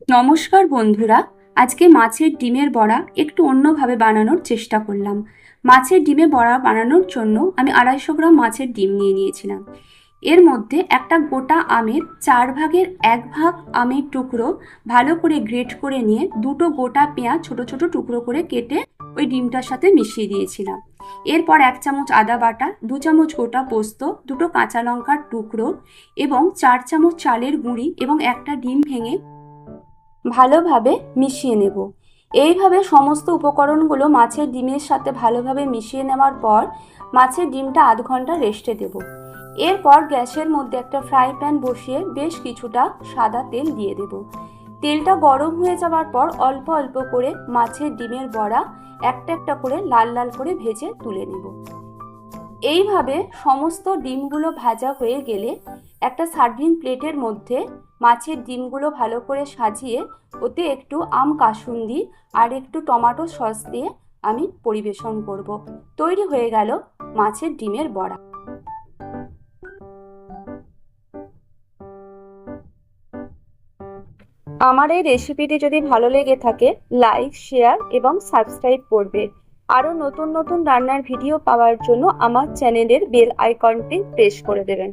নমস্কার বন্ধুরা, আজকে মাছের ডিমের বড়া একটু অন্যভাবে বানানোর চেষ্টা করলাম। মাছের ডিমে বড়া বানানোর জন্য আমি 250 গ্রাম মাছের ডিম নিয়ে নিয়েছিলাম। এর মধ্যে একটা গোটা আমের 4 ভাগের 1 ভাগ আমের টুকরো ভালো করে গ্রেট করে নিয়ে দুটো গোটা পেঁয়াজ ছোট ছোট টুকরো করে কেটে ওই ডিমটার সাথে মিশিয়ে দিয়েছিলাম। এরপর 1 চামচ আদা বাটা, 2 চামচ গোটা পোস্ত, দুটো কাঁচা লঙ্কার টুকরো এবং 4 চামচ চালের গুঁড়ি এবং একটা ডিম ভেঙে ভালোভাবে মিশিয়ে নেব। এইভাবে সমস্ত উপকরণগুলো মাছের ডিমের সাথে ভালোভাবে মিশিয়ে নেওয়ার পর মাছের ডিমটা আধ ঘন্টা রেস্টে দেব। এরপর গ্যাসের মধ্যে একটা ফ্রাই প্যান বসিয়ে বেশ কিছুটা সাদা তেল দিয়ে দেব। তেলটা গরম হয়ে যাওয়ার পর অল্প অল্প করে মাছের ডিমের বড়া একটা একটা করে লাল লাল করে ভেজে তুলে নেব। এইভাবে সমস্ত ডিমগুলো ভাজা হয়ে গেলে একটা সার্ভিং প্লেটের মধ্যে মাছের ডিমগুলো ভালো করে সাজিয়ে ওতে একটু আম কাসুন্দি আর একটু টমেটো সস দিয়ে আমি পরিবেশন করব। তৈরি হয়ে গেল মাছের ডিমের বড়া। আমার এই রেসিপিটি যদি ভালো লেগে থাকে, লাইক, শেয়ার এবং সাবস্ক্রাইব করবে। আরও নতুন নতুন রান্নার ভিডিও পাওয়ার জন্য আমার চ্যানেলের বেল আইকনটি প্রেস করে দেবেন।